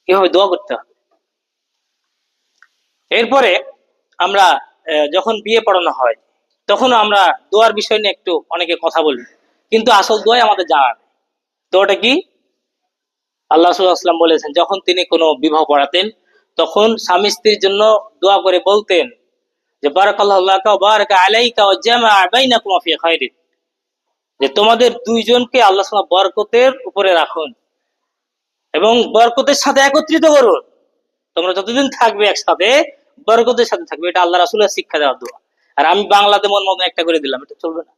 কিভাবে দোয়া করতে হবে। এরপরে আমরা যখন বিয়ে পড়ানো হয় তখন আমরা দোয়ার বিষয় নিয়ে একটু অনেকে কথা বলি, কিন্তু আসল দোয়াই আমাদের জানা নেই। দোয়াটা কি? আল্লাহ রাসূলুল্লাহ সাল্লাল্লাহু আলাইহি ওয়াসাল্লাম বলেছেন, যখন তিনি কোনো বিবাহ পড়াতেন তখন স্বামী স্ত্রীর জন্য দোয়া করে বলতেন যে বারাকাল্লাহু লাকা ওয়া বারাকা আলাইকা ওয়া জামাআ বাইনাকুমা ফি খায়রিন, যে তোমাদের দুইজনকে আল্লাহ সুবহানাহু বরকতের উপরে রাখুন এবং বরকতের সাথে একত্রিত করুন। তোমরা যতদিন থাকবে একসাথে বরকতের সাথে থাকবে। এটা আল্লাহ রাসূলের শিক্ষা দেওয়ার দোয়া। আর আমি বাংলাতে মন মতন একটা করে দিলাম, এটা চলবে না।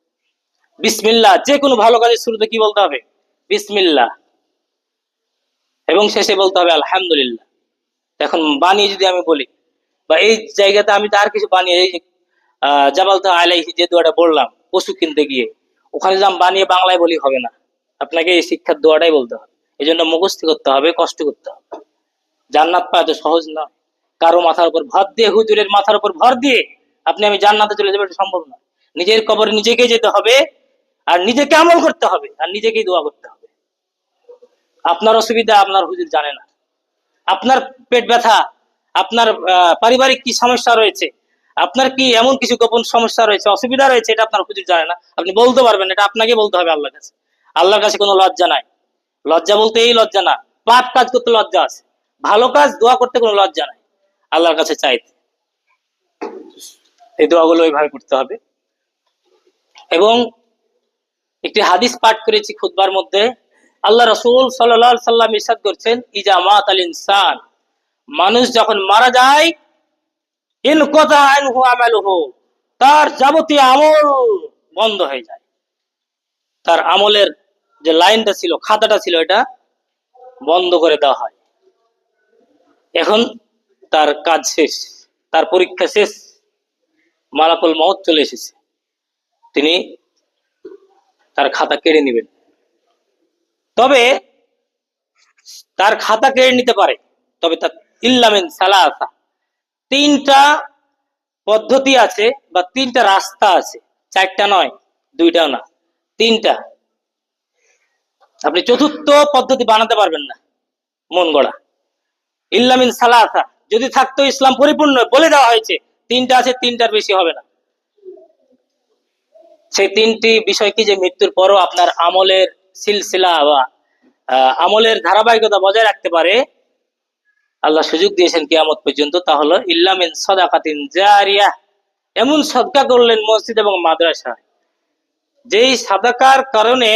বিসমিল্লাহ, যে কোনো ভালো কাজের শুরুতে কি বলতে হবে? বিসমিল্লাহ, এবং শেষে বলতে হবে আলহামদুলিল্লাহ। এখন বানিয়ে যদি আমি বলি, বা এই জায়গাতে আমি তো আর কিছু বানিয়ে, এই জাবালতা আলাইহি যে দোয়াটা বললাম পশু কিনতে গিয়ে, ওখানে যদি আমি বানিয়ে বাংলায় বলি হবে না। আপনাকে এই শিক্ষার দোয়াটাই বলতে হবে। এই জন্য মুখস্থ করতে হবে, কষ্ট করতে হবে। জান্নাত পাওয়া তো সহজ নয়। কারো মাথার উপর ভর দিয়ে, হুজুরের মাথার উপর ভর দিয়ে আপনি আমি জান্নাতে চলে যাবো, এটা সম্ভব নয়। নিজের কবরে নিজেকে যেতে হবে, আর নিজেকে আমল করতে হবে, আর নিজেকেই দোয়া করতে হবে। আপনার অসুবিধা আপনার হুজুর জানে না, আপনার পেট ব্যথা, আপনার পারিবারিক কি সমস্যা রয়েছে, আপনার কি এমন কিছু গোপন সমস্যা রয়েছে, অসুবিধা রয়েছে, এটা আপনার হুজুর জানে না। আপনি বলতে পারবেন, এটা আপনাকে বলতে হবে আল্লাহর কাছে। আল্লাহর কাছে কোনো লজ্জা নাই। লজ্জা বলতে এই লজ্জা না, পাপ কাজ করতে লজ্জা আছে, ভালো কাজ দোয়া করতে কোনো লজ্জা নাই। আল্লাহর কাছে চাইতে এই দোয়াগুলো ওইভাবে করতে হবে। এবং একটি হাদিস পাঠ করেছি খুতবার মধ্যে, আল্লাহ রাসূল সাল্লাল্লাহু আলাইহি সাল্লাম ইরশাদ করছেন, ইজা মাতাল ইনসান, মানুষ যখন মারা যায়, ইনকাতা আনহু আমালুহু, তার যাবতীয় আমল বন্ধ হয়ে যায়। তার আমলের যে লাইনটা ছিল, খাতাটা ছিল, এটা বন্ধ করে দেওয়া হয়। এখন তার কাজ শেষ, তার পরীক্ষা শেষ, মালাকুল মউত চলে এসেছে, তিনি তার খাতা কেড়ে নেবেন। তবে তার খাতা কেড়ে নিতে পারে, তবে তার ইল্লা মিন সালাসা, তিনটা পদ্ধতি আছে বা তিনটা রাস্তা আছে, চারটা নয়, দুইটাও না, তিনটা। আপনি চতুর্থ পদ্ধতি বানাতে পারবেন না, মন গড়া। ইল্লা মিন সালাসা, যদি থাকতো ইসলাম পরিপূর্ণ, বলে দেওয়া হয়েছে তিনটা আছে, তিনটার বেশি হবে না। সেই তিনটি বিষয় কি? যে মৃত্যুর পরও আপনার আমলের সিলসিলা বা আমলের ধারাবাহিকতা বজায় রাখতে পারে, আল্লাহ সুযোগ দিয়েছেন কিয়ামত পর্যন্ত। তা হলো ইল্লা মিন সাদাকাতিন জারিয়াহ, এমন সদকা করলেন মসজিদ এবং মাদ্রাসায়, যেই সাদাকার কারণে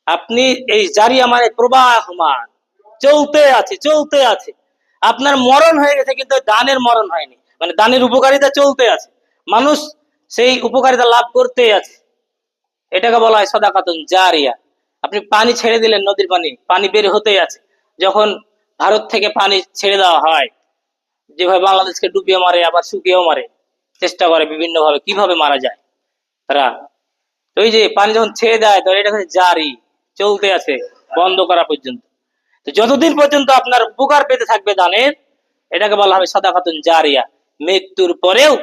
আপনি এই জারিয়া মানে প্রবাহমান, চলতে আছে চলতে আছে, আপনার মরণ হয়ে গেছে কিন্তু দানের মরণ হয়নি, মানে দানের উপকারিতা চলতে আছে, মানুষ সেই উপকারিতা লাভ করতেই আছে। এটাকে বলা হয় সাদাকাতুন জারিয়া। আপনি পানি ছেড়ে দিলেন, নদীর পানি, পানি বের হতেই আছে। যখন ভারত থেকে পানি ছেড়ে দেওয়া হয়, যেভাবে বাংলাদেশকে ডুবিয়ে মারে, আবার শুকিয়েও মারে, চেষ্টা করে বিভিন্ন ভাবে কিভাবে মারা যায় তারা। তো ওই যে পানি যখন ছেড়ে দেয়, তো এটা হচ্ছে জারি, চলতে আছে বন্ধ করা পর্যন্ত। তো যতদিন পর্যন্ত আপনার উপকার পেতে থাকবে দানের, এটাকে বলা হবে সাদাকাতুন জারিয়া। মৃত্যুর পরেও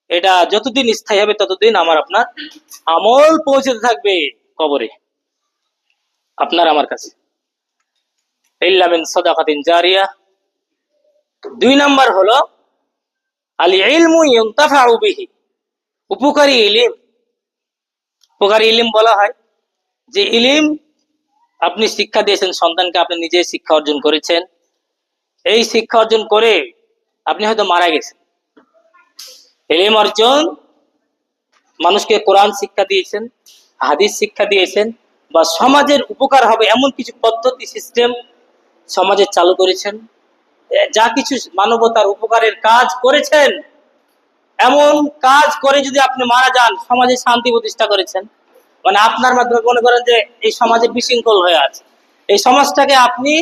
এটা যতদিন স্থায়ী হবে, ততদিন আমার আপনার আমল পৌঁছতে থাকবে কবরে, আপনার আমার কাছে। ইল্লা মিন সাদাকাতিন জারিয়া। দুই নাম্বার হলো আল ইলমু ইউনতাফাউ বিহি, উপকারী ইলম। উপকারী ইলম বলা হয় যে ইলম আপনি শিক্ষা দিয়েছেন সন্তানকে, আপনি নিজে শিক্ষা অর্জন করেছেন, এই শিক্ষা অর্জন করে আপনি হয়তো মারা গেছেন, ইলম অর্জন, মানুষকে কোরআন শিক্ষা দিয়েছেন, হাদিস শিক্ষা দিয়েছেন, বা সমাজের উপকার হবে এমন কিছু পদ্ধতি সিস্টেম সমাজে চালু করেছেন, যা কিছু মানবতার উপকারের কাজ করেছেন, এমন কাজ করে যদি আপনি মারা যান, সমাজে শান্তি প্রতিষ্ঠা করেছেন, মানে আপনার মাধ্যমে মনে করেন যে এই সমাজে বিশৃঙ্খল হয়ে আছে, এই সমাজটাকে আপনি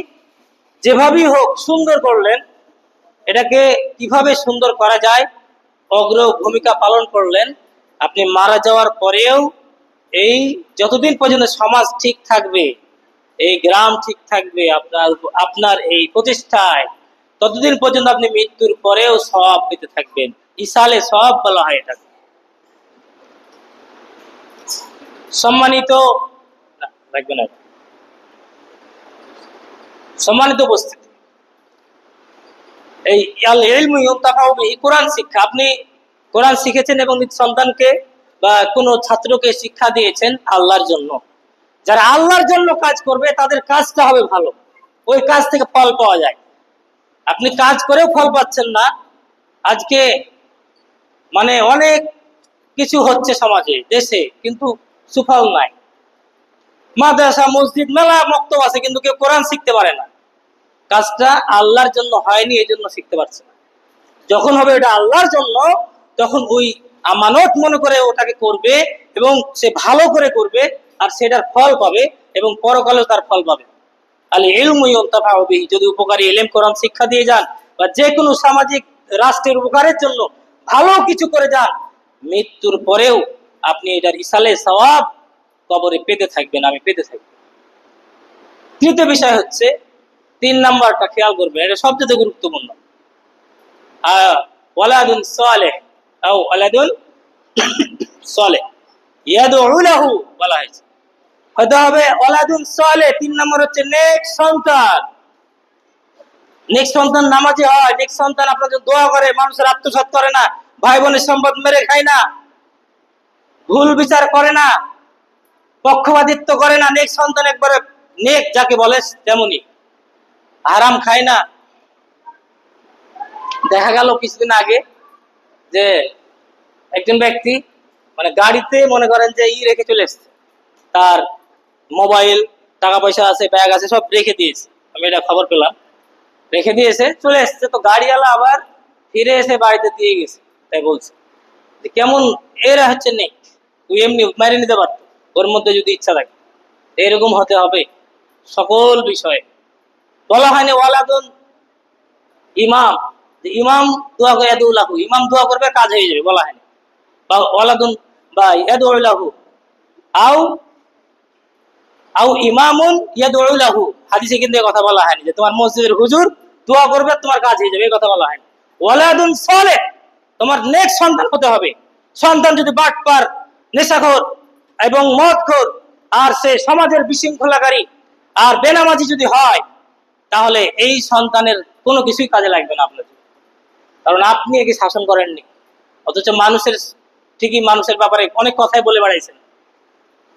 যেভাবেই হোক সুন্দর করলেন, এটাকে কিভাবে সুন্দর করা যায় অগ্র ভূমিকা পালন করলেন। আপনি মারা যাওয়ার পরেও এই যতদিন পর্যন্ত সমাজ ঠিক থাকবে, এই গ্রাম ঠিক থাকবে আপনার আপনার এই প্রতিষ্ঠায়, ততদিন পর্যন্ত আপনি মৃত্যুর পরেও সওয়াব পেতে থাকবেন। ইসালে সওয়াব বলা হয় এটা। সম্মানিত লাগবে না, সম্মানিত উপস্থিতি, এই আল ইলমু ইউনতাফাউ বিহি, কোরআন শিক্ষা। আপনি কোরআন শিখেছেন এবং নিজ সন্তানকে বা কোনো ছাত্রকে শিক্ষা দিয়েছেন আল্লাহর জন্য। যারা আল্লাহর জন্য কাজ করবে তাদের কাজটা হবে ভালো, ওই কাজ থেকে ফল পাওয়া যায়। আপনি কাজ করেও ফল পাচ্ছেন না। আজকে মানে অনেক কিছু হচ্ছে সমাজে দেশে, কিন্তু সুফল নাই। মাদ্রাসা মসজিদ মেলা মক্তব আছে, কিন্তু কেউ কোরআন শিখতে পারে না। কাজটা আল্লাহর জন্য হয়নি, এই জন্য শিখতে পারছে না। যখন হবে এটা আল্লাহর জন্য, তখন ওই আমানত মনে করে ওটাকে করবে এবং সে ভালো করে করবে, আর সেটার ফল পাবে এবং পরকালেও তার ফল পাবে। আল ইলমু ইউনতাফাউ বিহি, যদি উপকারী ইলম কোরআন শিক্ষা দিয়ে যান বা যে কোনো সামাজিক রাষ্ট্রের উপকারের জন্য ভালো কিছু করে যান, মৃত্যুর পরেও আপনি এটার ইসালে সওয়াব কবরে পেতে থাকবেন, আমি পেতে থাকবো। তৃতীয় বিষয় হচ্ছে, 3 নাম্বারটা খেয়াল করবেন, এটা সবচেয়ে গুরুত্বপূর্ণ। ওয়ালাদুন সালেহ আও ওয়ালাদুন সালেহ ইয়াদউ লাহু, বলা হয়েছে হতে হবে ওয়ালাদুন সালেহ। 3 নম্বর হচ্ছে নেক সন্তান। নেক সন্তান নামাজি হয়, নেক সন্তান আপনার জন্য দোয়া করে, মানুষের আত্মসাৎ করে না, ভাই বোনের সম্পদ মেরে খায় না, ভুল বিচার করে না, পক্ষপাতিত্ব করে না। নেক সন্তান একবারে নেক যাকে বলে তেমনি, হারাম খায় না। দেখা গেল কিছুদিন আগে যে একজন ব্যক্তি মানে গাড়িতে মনে করেন যে রেখে চলে এসছে, তার মোবাইল, টাকা পয়সা আছে, ব্যাগ আছে, সব রেখে দিয়েছে। আমি এটা খবর পেলাম, রেখে দিয়েছে, চলে এসছে। তো গাড়িওয়ালা আবার ফিরে এসে বাড়িতে দিয়ে গেছে। তাই বলছে যে কেমন এরা হচ্ছে নেই, তুই এমনি মেরে নিতে পারত ওর মধ্যে যদি ইচ্ছা থাকে। এরকম হতে হবে সকল বিষয়ে। বলা হয়নি ওয়ালাদুন ইমাম, যে ইমাম দোয়া করে ইয়াদউ লাহু, ইমাম দোয়া করবে কাজ হয়ে যাবে, বলা হয়নি। বা ওয়ালাদুন বা ইয়াদউ লাহু আও আও ইমামুন ইয়াদউ লাহু, হাদিসে কিন্তু এই কথা বলা হয়নি যে তোমার মসজিদের হুজুর দোয়া করবে তোমার কাজ হয়ে যাবে, এই কথা বলা হয়নি। ওয়ালাদুন সালেহ, তোমার নেক সন্তান হতে হবে। সন্তান যদি বাটপার, নেশাখোর এবং মদখোর, আর সে সমাজের বিশৃঙ্খলাকারী আর বেনামাজি যদি হয়, তাহলে এই সন্তানের কোনো কিছুই কাজে লাগবে না আপনার, কারণ আপনি একে শাসন করেননি। অথচ মানুষের ঠিকই মানুষের ব্যাপারে অনেক কথাই বলে বেড়াইছেন,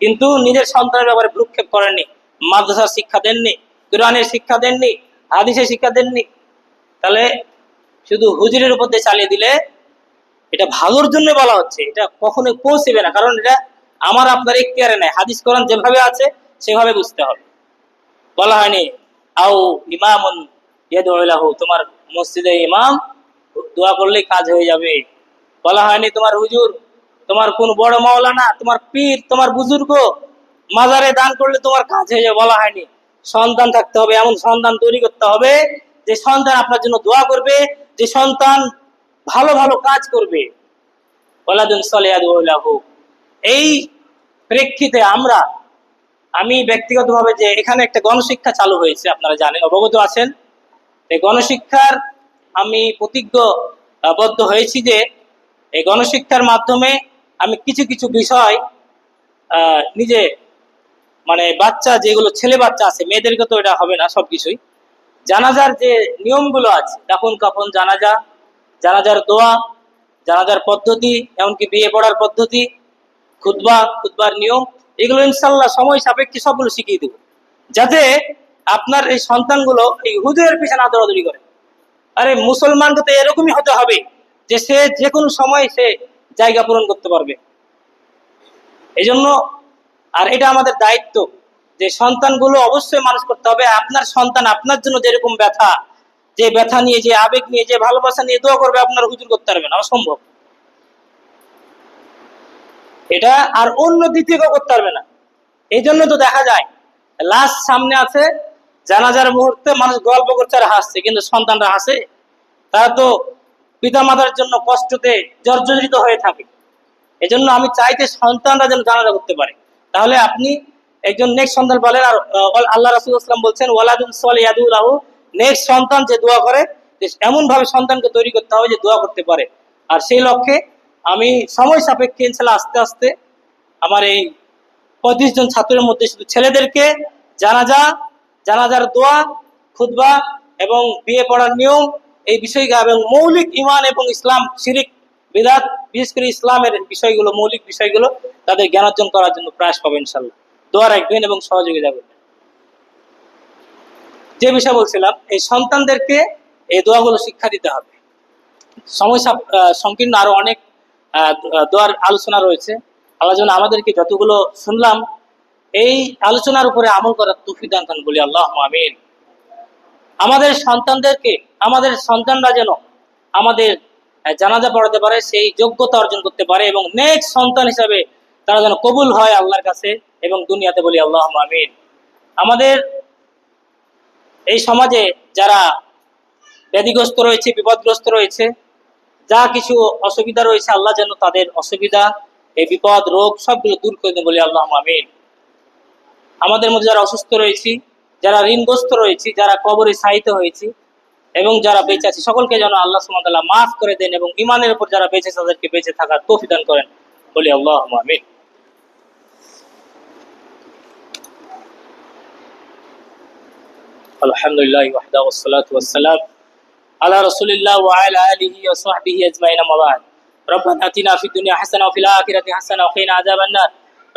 কিন্তু নিজের সন্তানের ব্যাপারে ভ্রুক্ষেপ করেননি, মাদ্রাসার শিক্ষা দেননি, কোরআনের শিক্ষা দেননি, হাদিসের শিক্ষা দেননি। তাহলে শুধু হুজুরের উপর দিয়ে চালিয়ে দিলে এটা ভালোর জন্য বলা হচ্ছে, এটা কখনোই পৌঁছবে না, কারণ এটা আমার আপনার এখতিয়ারে নাই। হাদিস কোরআন যেভাবে আছে সেভাবে বুঝতে হবে। বলা হয়নি আও ইমামুন ইয়াদউ লাহু, তোমার মসজিদে ইমাম দোয়া করলেই কাজ হয়ে যাবে। বলা হয়নি তোমার হুজুর, তোমার কোন বড় মাওলানা, তোমার পীর, তোমার বুজুর্গ মাজারে দান করলে তোমার কাজ হয়ে যাবে, বলা হয়নি। সন্তান থাকতে হবে, এমন সন্তান তৈরি করতে হবে যে সন্তান আপনার জন্য দোয়া করবে, যে সন্তান ভালো ভালো কাজ করবে। ওয়ালাদুন সালেহ ইয়াদউ লাহু। এই প্রেক্ষিতে আমি ব্যক্তিগতভাবে, যে এখানে একটা গণশিক্ষা চালু হয়েছে, আপনারা জানেন, অবগত আছেন। এই গণশিক্ষার আমি প্রতিজ্ঞাবদ্ধ হয়েছি যে এই গণশিক্ষার মাধ্যমে আমি কিছু কিছু বিষয় নিজে মানে বাচ্চা যেগুলো ছেলে বাচ্চা আছে, মেয়েদেরকে তো এটা হবে না সবকিছুই, জানাজার যে নিয়মগুলো আছে, দাফন কাফন, জানাজার দোয়া, জানাজার পদ্ধতি, এমনকি বিয়ে পড়ার পদ্ধতি, খুতবার নিয়ম, এগুলো ইনশাল্লাহ সময় সাপেক্ষে সবগুলো শিখিয়ে দেবো, যাতে আপনার এই সন্তানগুলো এই হুজুরের পিছনে দৌড়াদৌড়ি করে। আরে মুসলমানকে তো এরকমই হতে হবে যে সে যে কোনো সময় সে জায়গা পূরণ করতে পারবে। এই জন্য, আর এটা আমাদের দায়িত্ব যে সন্তানগুলো অবশ্যই মানুষ করতে হবে। আপনার সন্তান আপনার জন্য যেরকম ব্যথা, যে ব্যথা নিয়ে, যে আবেগ নিয়ে, যে ভালোবাসা নিয়ে দোয়া করবে, আপনার হুজুর করতে পারবে না, অসম্ভব। এটা আর অন্য দ্বিতীয় করতে পারবে না। এই জন্য তো দেখা যায় লাশ সামনে আছে, জানাজার মুহূর্তে মানুষ গল্প করছে আর হাসছে, কিন্তু সন্তানরা হাসে? তারা তো পিতা মাতার জন্য কষ্টতে জর্জরিত হয়ে থাকে। এজন্য আমি চাই যে সন্তানরা যেন জানাজা করতে পারে। তাহলে আপনি একজন নেক্সট সন্তান বলেন, আর আল্লাহ রাসূল সাল্লাল্লাহু আলাইহি ওয়াসাল্লাম বলছেন ওয়ালাদুন সালিহ ইয়াদউ লাহু, নেক্সট সন্তান যে দোয়া করে, এমন ভাবে সন্তানকে তৈরি করতে হবে যে দোয়া করতে পারে। আর সেই লক্ষ্যে আমি সময় সাপেক্ষে ইনশাআল্লাহ আস্তে আস্তে আমার এই 35 জন ছাত্রের মধ্যে শুধু ছেলেদেরকে জানাজার দোয়া, খুতবা এবং বিয়ে পড়ার নিয়ম এই বিষয়গুলো এবং মৌলিক ঈমান এবং ইসলাম শিরিক বিদআত, বিশেষ করে ইসলামের বিষয়গুলো, মৌলিক বিষয়গুলো তাদের জ্ঞান অর্জন করার জন্য প্রয়াস পাবেন ইনশাআল্লাহ। দোয়া রাখবেন এবং সহযোগিতা করবেন। যে বিষয় বলছিলাম, এই সন্তানদেরকে এই দোয়াগুলো শিক্ষা দিতে হবে। সময় সংকীর্ণ, আরো অনেক দোয়ার আলোচনা রয়েছে। আল্লাহ যেন আমাদেরকে যতগুলো শুনলাম এই আলোচনার উপরে আমল করার তৌফিক দান করেন, বলি আল্লাহুম্মা আমিন। আমাদের সন্তানদেরকে, আমাদের সন্তানরা যেন আমাদের জানাজা পড়াতে পারে, সেই যোগ্যতা অর্জন করতে পারে এবং নেক্সট সন্তান হিসাবে তারা যেন কবুল হয় আল্লাহর কাছে এবং দুনিয়াতে, বলি আল্লাহুম্মা আমিন। আমাদের এই সমাজে যারা ব্যাধিগ্রস্ত রয়েছে, বিপদগ্রস্ত রয়েছে, যা কিছু অসুবিধা রয়েছে, আল্লাহ যেন তাদের অসুবিধা, এই বিপদ, রোগ সবগুলো দূর করে দেন, বলি আল্লাহুম্মা আমিন। আমাদের মধ্যে যারা অসুস্থ রয়েছি, যারা ঋণগ্রস্ত রয়েছি, যারা কবরে শায়িত হয়েছি এবং যারা বেঁচে আছে, সকলকে যেন আল্লাহ সুবহানাহু ওয়া তাআলা মাফ করে দেন এবং ঈমানের উপর যারা বেঁচে তাদেরকে বেঁচে থাকার তৌফিক দান করেন, বলি আল্লাহুম্মা আমিন। আলহামদুলিল্লাহ ওয়াহদাহু ওয়াসসালাতু ওয়াসসালাম আলা রাসূলিল্লাহ ওয়া আলা আলিহি ওয়া সাহবিহি আজমাইন, আম্মা বা'দ। রব্বানা আতিনা ফিদ দুনিয়া হাসানাহ ওয়া ফিল আখিরাতি হাসানাহ ওয়া কিনা আযাবান নার।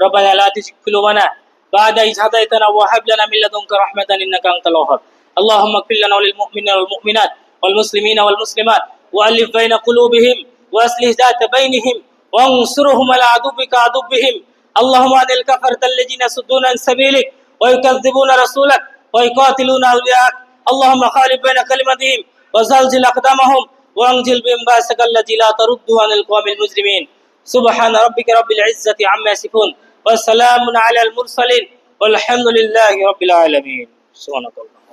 রব্বানা লা তুযিগ কুলুবানা বা'দা ইয হাদাইতানা ওয়া হাব লানা মিন লাদুনকা রাহমাতান ইন্নাকা আনতাল ওয়াহ্হাব। আল্লাহুম্মা ইগফির লানা ওয়া লিল মুমিনিনা ওয়াল মুমিনাত ওয়াল মুসলিমিনা ওয়াল মুসলিমাত ওয়া আলিফ বাইনা কুলুবিহিম ওয়া আসলিহ যাতা বাইনিহিম ওয়ানসুরহুম আলা আদুবিকা আদুবিহিম। আল্লাহুম্মা আনিল কাফারাতাল্লাযিনা ইয়াসুদ্দুনা আন সাবিলিক ওয়া ইউকাযযিবুনা রাসূলাক ওয়া ইকাতিলুনা আউলিয়াক। আল্লাহুম্মা খালিফ বাইনা কালিমাতিহিম وزلزل أقدامهم وأنزل بهم بأسك الذي لا ترد عن القوم المجرمين. سبحان ربك رب العزة عما يصفون وسلام على المرسلين والحمد لله رب العالمين. سبحانك اللهم